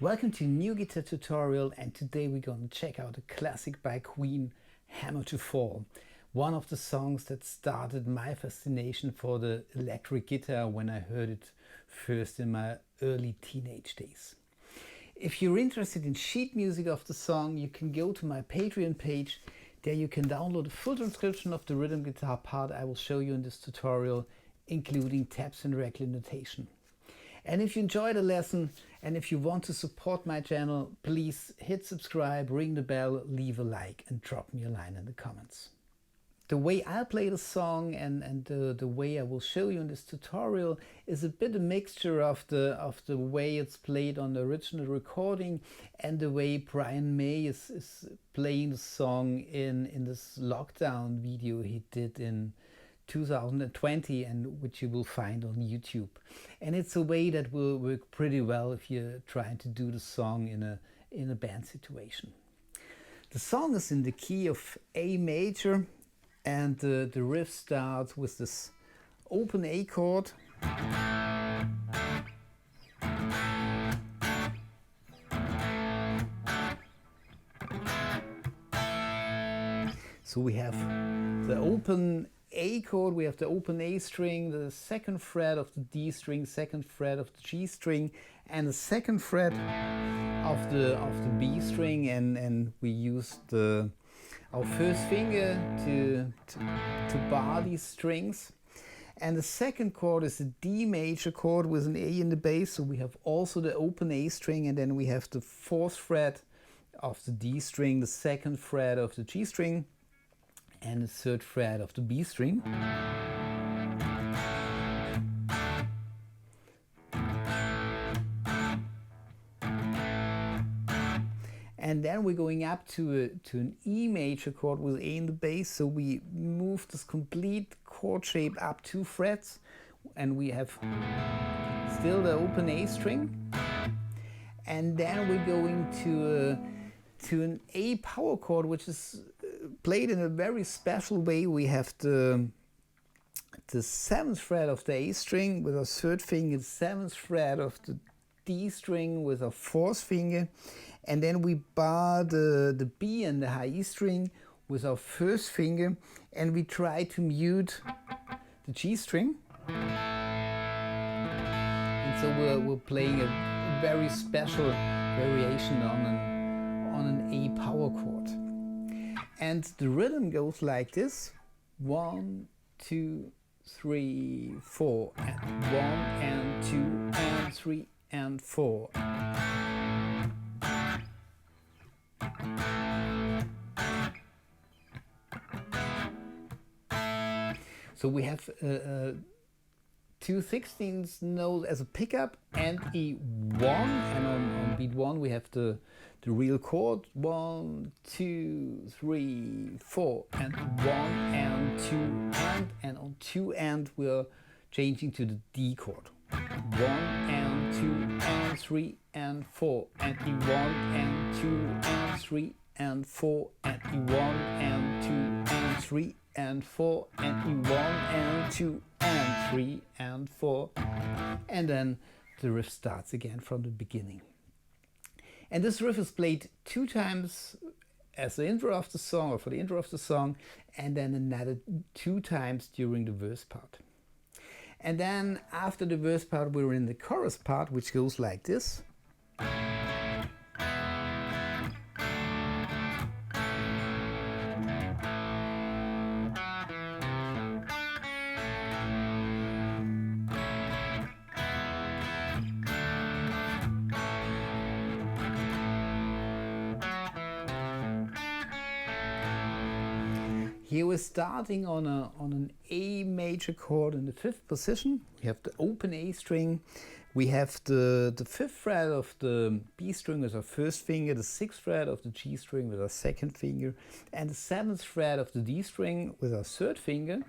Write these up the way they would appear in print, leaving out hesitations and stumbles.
Welcome to a new guitar tutorial, and today we're going to check out a classic by Queen, Hammer to Fall. One of the songs that started my fascination for the electric guitar when I heard it first in my early teenage days. If you're interested in sheet music of the song, you can go to my Patreon page. There you can download a full transcription of the rhythm guitar part I will show you in this tutorial, including tabs and regular notation. And if you enjoyed the lesson and if you want to support my channel, please hit subscribe, ring the bell, leave a like and drop me a line in the comments. The way I play the song and the way I will show you in this tutorial is a bit a mixture of the way it's played on the original recording and the way Brian May is playing the song in this lockdown video he did in 2020, and which you will find on YouTube. And it's a way that will work pretty well if you're trying to do the song in a band situation. The song is in the key of A major, and the riff starts with this open A chord. So we have the open A chord, we have the open A string, the second fret of the D string, second fret of the G string, and the second fret of the B string, and we use our first finger to bar these strings. And the second chord is a D major chord with an A in the bass, so we have also the open A string, and then we have the fourth fret of the D string, the second fret of the G string, and the third fret of the B string. And then we're going up to an E major chord with A in the bass, so we move this complete chord shape up 2 frets, and we have still the open A string. And then we're going to an A power chord, which is played in a very special way. We have the 7th fret of the A string with our third finger, the 7th fret of the D string with our fourth finger, and then we bar the B and the high E string with our first finger, and we try to mute the G string. And so we're playing a very special variation on an A power chord. And the rhythm goes like this: 1, 2, 3, 4, and 1 and 2 and 3 and 4. So we have 2/16 notes as a pickup and E1, and on beat 1 we have the real chord 1, 2, 3, 4, and 1 and 2 and on 2 and we're changing to the D chord. 1 and 2 and 3 and 4 and E1 and 2 and 3 and 4 and E1 and 2 and 3 and 4 and E1 and 2 and 3 and 4, and then the riff starts again from the beginning. And this riff is played 2 times as the intro of the song, or for the intro of the song, and then another 2 times during the verse part. And then after the verse part we're in the chorus part, which goes like this. Here we're starting on an A major chord in the 5th position. We have the open A string. We have the 5th fret of the B string with our first finger, the 6th fret of the G string with our second finger, and the 7th fret of the D string with our third finger.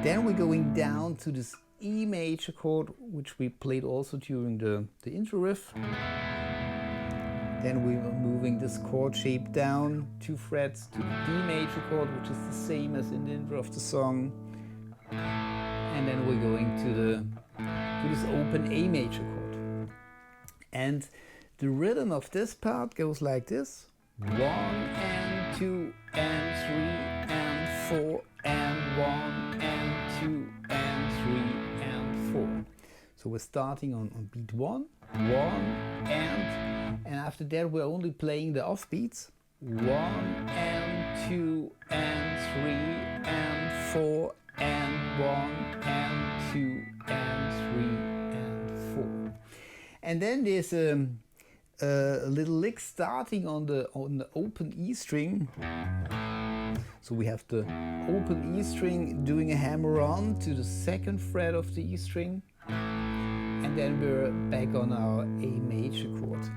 Then we're going down to this E major chord, which we played also during the intro riff. Then we are moving this chord shape down 2 frets to the D major chord, which is the same as in the intro of the song. And then we're going to this open A major chord. And the rhythm of this part goes like this: 1 and 2 and 3 and 4 and 1 and 2 and 3 and 4. So we're starting on beat 1, 1 and after that we're only playing the offbeats: 1 and 2 and 3 and 4 and 1 and 2 and 3 and 4. And then there's a little lick starting on the open E string. So we have the open E string doing a hammer on to the 2nd fret of the E string, and then we're back on our A major chord.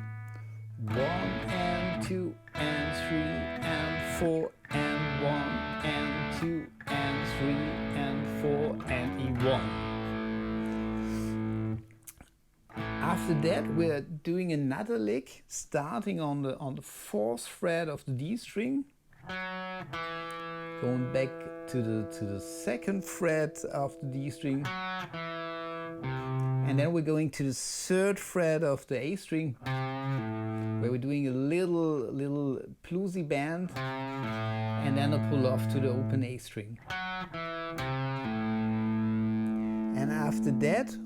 1 and 2 and 3 and 4 and 1 and 2 and 3 and 4 and E1. After that we're doing another lick starting on the 4th fret of the D string, going back to the 2nd fret of the D string, and then we're going to the 3rd fret of the A string, where we're doing a little bluesy bend, and then a pull off to the open A string. And after that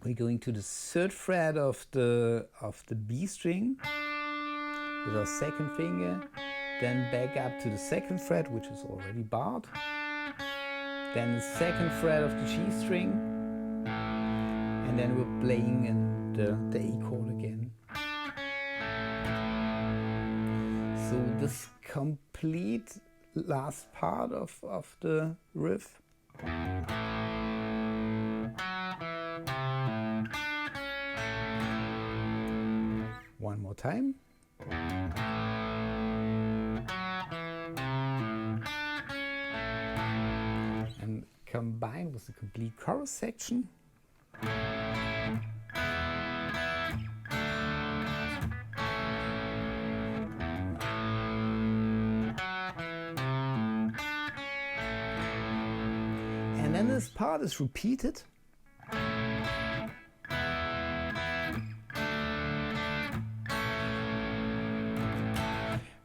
we're going to the 3rd fret of the B string with our 2nd finger, then back up to the 2nd fret, which is already barred, then the 2nd fret of the G string, and then we're playing in the A chord again. So this complete last part of the riff. One more time. And combined with the complete chorus section. And then this part is repeated.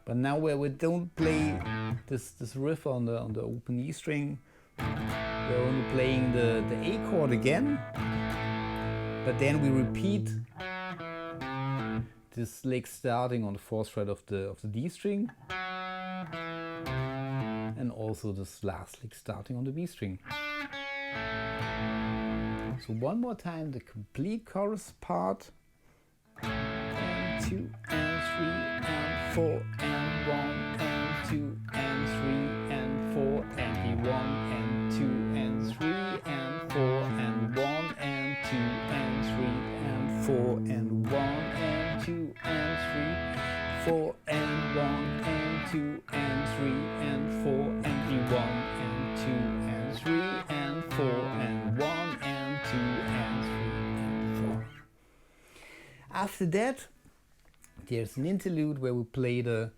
But now where we don't play this riff on the open E string, we're only playing the A chord again, but then we repeat this lick starting on the 4th fret of the D string, and also this last lick starting on the B string. So one more time, the complete chorus part. 1, 2 and 3 and 4 and 1 and 2 and 3 and 4 and E1 and 2 and 3 and 4 and 1 and 2 and 3 and 4 and 1 and 2 and 3, 4 and 1 and 2 and 3 and 4 and E1 and 2 and 3 and 4 and 1 and 2 and 3 and 4. After that, there's an interlude where we play the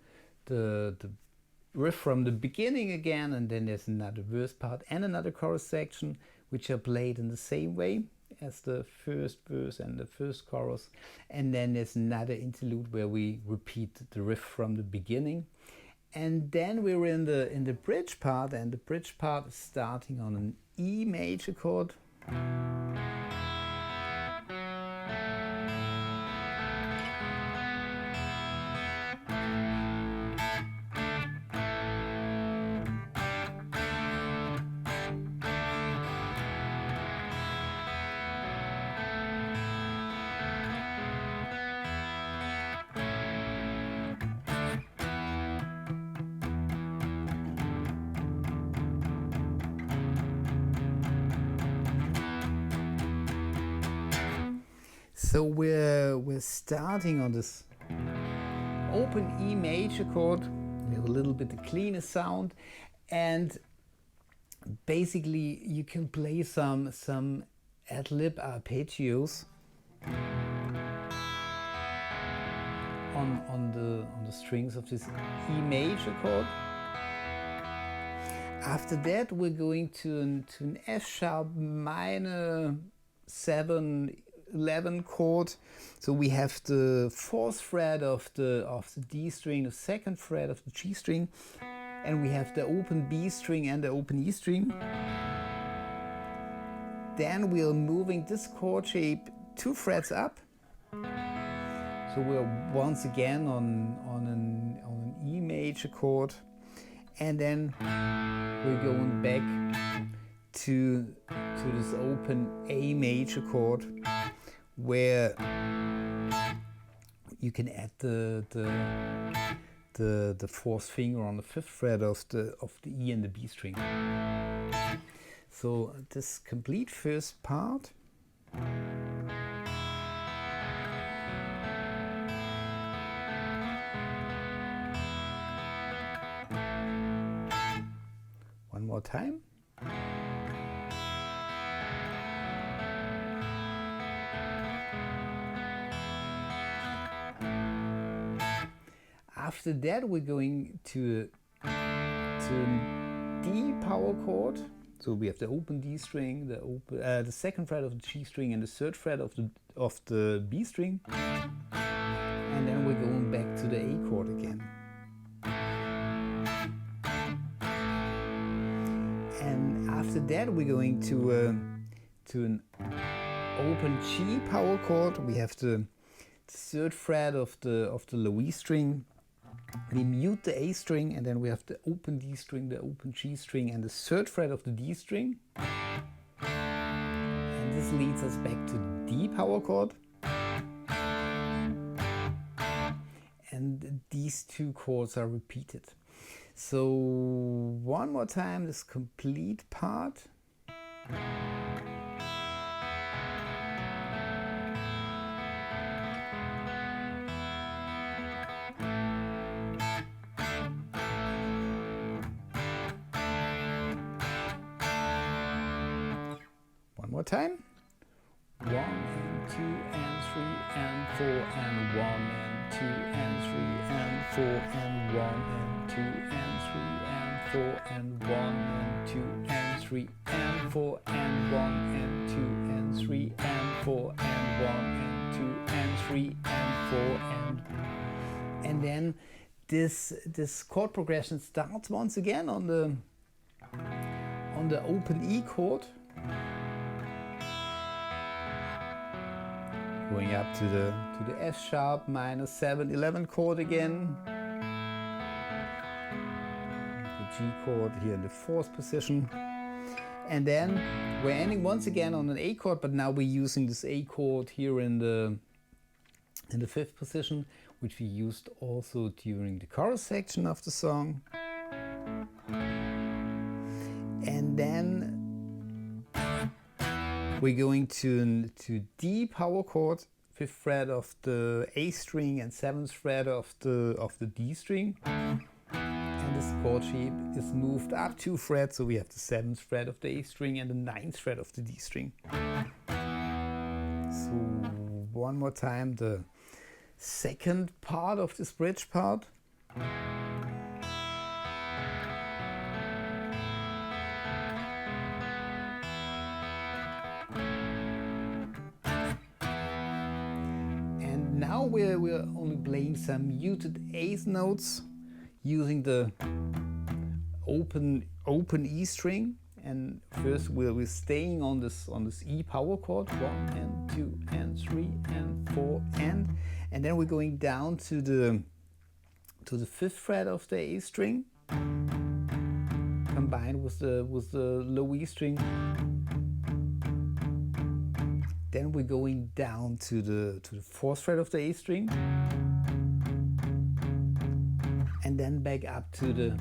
riff from the beginning again, and then there's another verse part and another chorus section, which are played in the same way as the first verse and the first chorus. And then there's another interlude where we repeat the riff from the beginning. And then we're in the bridge part, and the bridge part is starting on an E major chord. So we're starting on this open E major chord with a little bit cleaner sound, and basically you can play some ad-lib arpeggios on the strings of this E major chord. After that we're going to an F sharp minor 7 11 chord. So we have the 4th fret of the D string, the 2nd fret of the G string, and we have the open B string and the open E string. Then we are moving this chord shape 2 frets up. So we're once again on an E major chord, and then we're going back to this open A major chord, where you can add the 4th finger on the 5th fret of the E and the B string. So this complete first part. One more time. After that, we're going to D power chord. So we have the open D string, the 2nd fret of the G string, and the 3rd fret of the B string, and then we're going back to the A chord again. And after that, we're going to an open G power chord. We have the 3rd fret of the low E string. We mute the A string, and then we have the open D string, the open G string, and the 3rd fret of the D string. And this leads us back to the D power chord. And these 2 chords are repeated. So one more time, this complete part. One more time. 1 and 2 and 3 and 4 and 1 and 2 and 3 and 4 and 1 and 2 and 3 and 4 and 1 and 2 and 3 and 4 and 1 and 2 and 3 and 4 and 1 and 2 and 3 and 4 and then this chord progression starts once again on the open E chord, going up to the F sharp minor 7 11 chord again, the G chord here in the 4th position, and then we're ending once again on an A chord, but now we're using this A chord here in the 5th position, which we used also during the chorus section of the song. And then we're going to D power chord, 5th fret of the A string and 7th fret of the D string. And this chord shape is moved up 2 frets, so we have the 7th fret of the A string and the 9th fret of the D string. So one more time, the 2nd part of this bridge part. And now we're only playing some muted eighth notes using the open E string. And first we're staying on this E power chord, 1 and 2 and 3 and 4 and then we're going down to the 5th fret of the A string, combined with the low E string. Then we're going down to the 4th fret of the A string, and then back up to the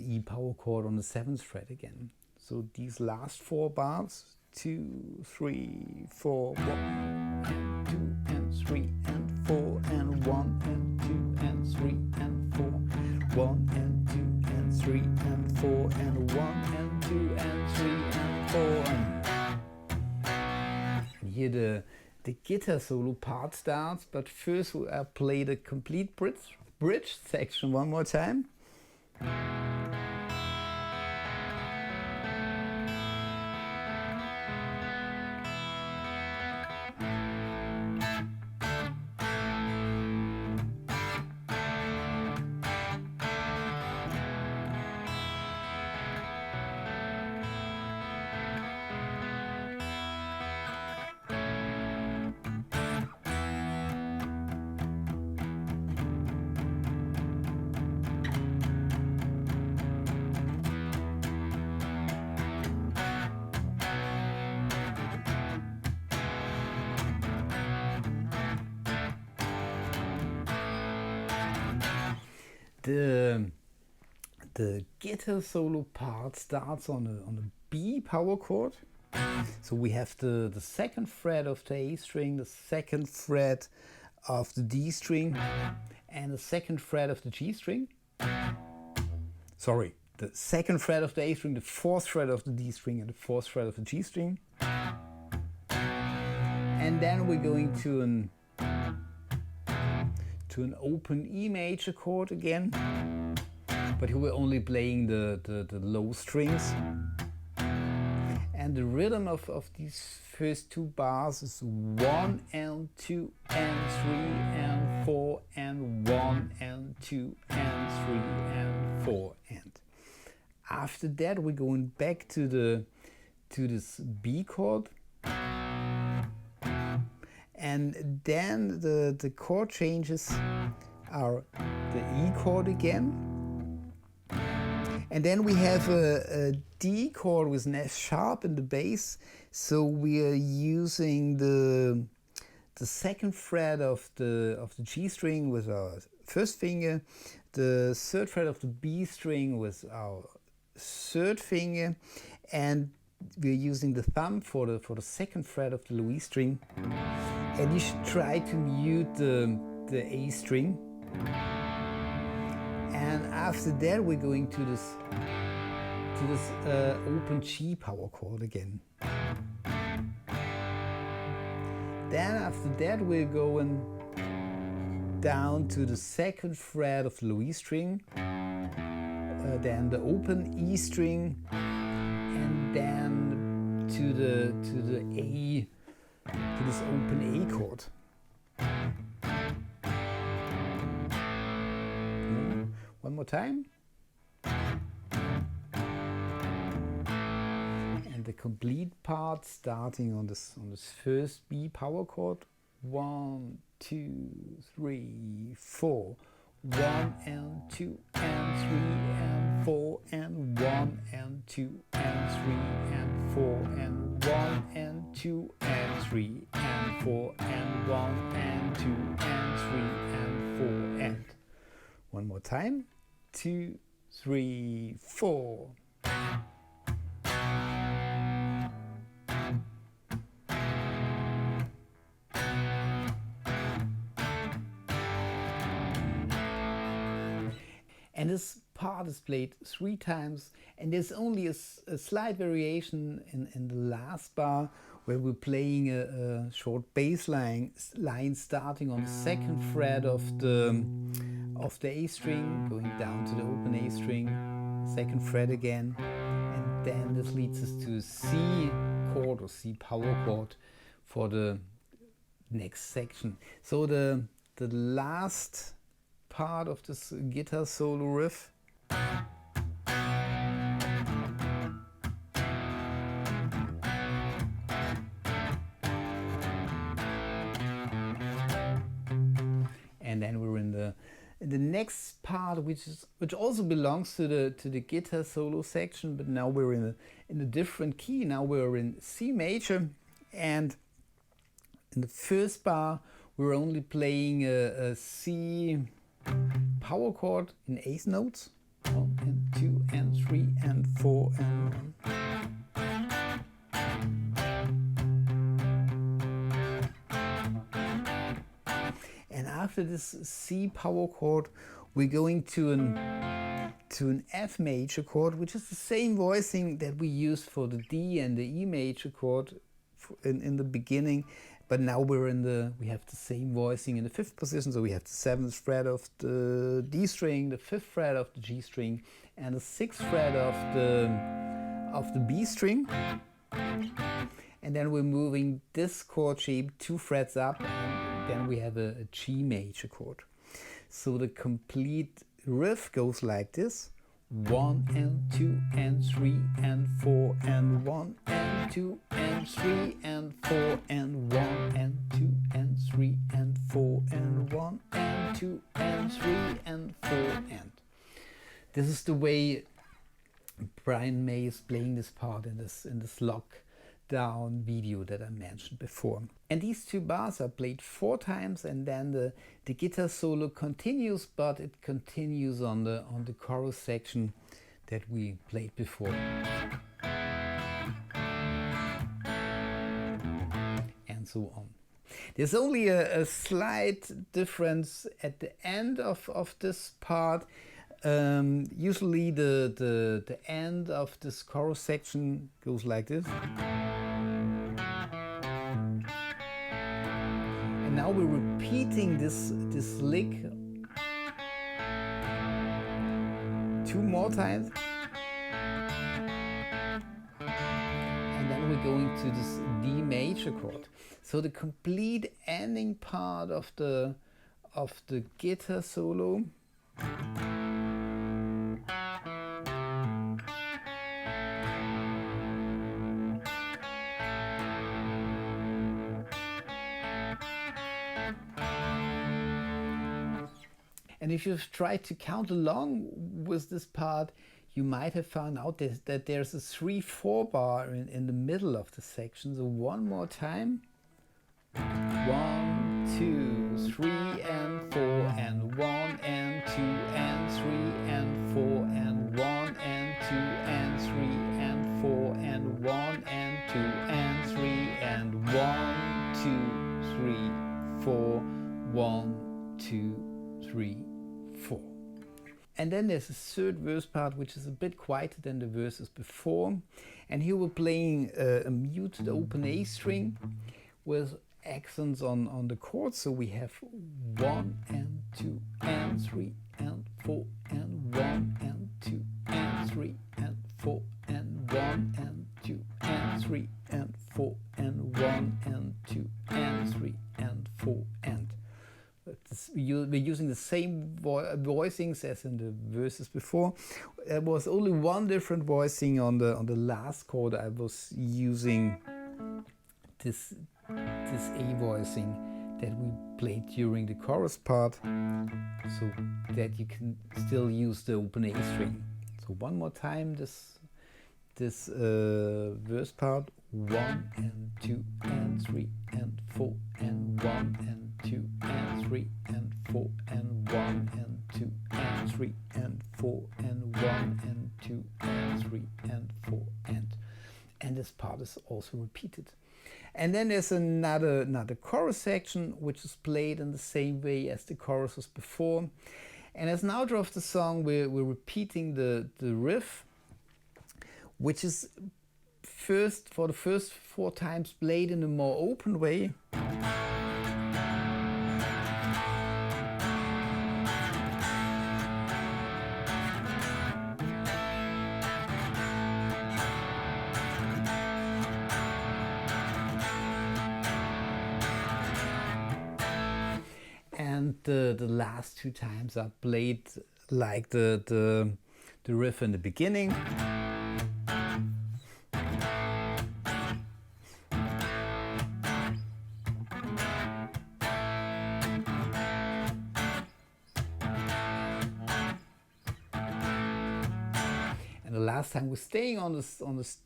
E power chord on the 7th fret again. So these last 4 bars, 2, 3, 4, 1 and 2 and 3 and 4 and 1 and 2 and 3 and 4, 1 and 2 and 3 and 4 and 1 and 2 and 3 and 4. And here the guitar solo part starts, but first I play the complete bridge section one more time. The guitar solo part starts on a B power chord. So we have the second fret of the A string, the second fret of the D string, and the second fret of the G string. Sorry, the second fret of the A string, the fourth fret of the D string, and the fourth fret of the G string. And then we're going to an open E major chord again, but here we're only playing the low strings. And the rhythm of these first two bars is 1 and 2 and 3 and 4 and 1 and 2 and 3 and 4 and. After that we're going back to this B chord, and then the chord changes are the E chord again. And then we have a D chord with an F sharp in the bass, so we are using the second fret of the G string with our first finger, the third fret of the B string with our third finger, and we're using the thumb for the second fret of the low E string. And you should try to mute the A string. And after that we're going to this open G power chord again. Then after that we're going down to the second fret of the low E string, then the open E string, and then to the A, to this open A chord. One more time. And the complete part starting on this first B power chord. 1, 2, 3, 4. 1 and 2 and 3 and 4 and 1 and 2 and 3 and 4 and 1 and 2 and 3 and 4 and 1 and 2 and 3 and 4 and. One more time. 2, 3, 4. And this part is played 3 times, and there's only a slight variation in the last bar, where we're playing a short bass line starting on the second fret of the A string, going down to the open A string, second fret again, and then this leads us to a C chord or C power chord for the next section. So the last part of this guitar solo riff and then we're in the next part, which also belongs to the guitar solo section, but now we're in a different key. Now we're in C major, and in the first bar we're only playing a C power chord in eighth notes. 1 and 2 and 3 and 4 and 1. And after this C power chord, we're going to an F major chord, which is the same voicing that we used for the D and the E major chord in the beginning. But now we have the same voicing in the 5th position, so we have the 7th fret of the D string, the 5th fret of the G string, and the 6th fret of the B string. And then we're moving this chord shape 2 frets up, and then we have a G major chord. So the complete riff goes like this: 1 and 2 and 3 and 4 and 1 and 2 and 3 and 4 and 1 and 2 and 3 and 4 and 1 and 2 and 3 and 4 and. This is the way Brian May is playing this part in this log down video that I mentioned before. And these two bars are played 4 times, and then the guitar solo continues, but it continues on the chorus section that we played before. And so on. There's only a slight difference at the end of this part. Usually the end of this chorus section goes like this. And now we're repeating this lick 2 more times. And then we're going to this D major chord. So the complete ending part of the guitar solo And if you've tried to count along with this part, you might have found out that there's a 3/4 bar in the middle of the section. So one more time. 1, 2, 3 and 4 and 1 and 2 and 3 and 4 and 1 and 2 and 3 and 4 and 1 and 2 and 3 and 1, 2, 3, 4, 1, 2, 3, 4. And then there's a third verse part which is a bit quieter than the verses before. And here we're playing a muted open A string with accents on the chords. So we have 1 and 2 and 3 and 4 and 1 and 2 and 3 and 4 and 1 and 2 and 3 and 4 and 1 and 2 and 3 and 4 and we're using the same voicings as in the verses before. There was only one different voicing on the last chord. I was using this A voicing that we played during the chorus part, so that you can still use the open A string. So one more time, this verse part: 1 and 2 and 3 and 4 and 1 and 2 and 3 and 4 and 1 and 2 and 3 and 4 and 1 and 2 and 3 and 4 and this part is also repeated. And then there's another chorus section which is played in the same way as the choruses before. And as an outro of the song, we're repeating the riff, which is for the first 4 times played in a more open way. And the last 2 times are played like the riff in the beginning. And the last time we're staying on this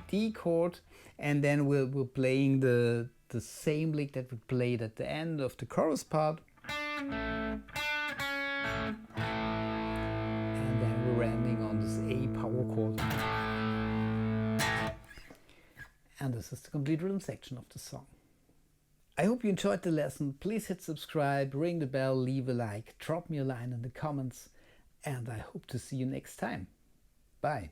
D chord, and then we're playing the same lick that we played at the end of the chorus part. And then we're ending on this A power chord. And this is the complete rhythm section of the song. I hope you enjoyed the lesson. Please hit subscribe, ring the bell, leave a like, drop me a line in the comments, and I hope to see you next time. Bye.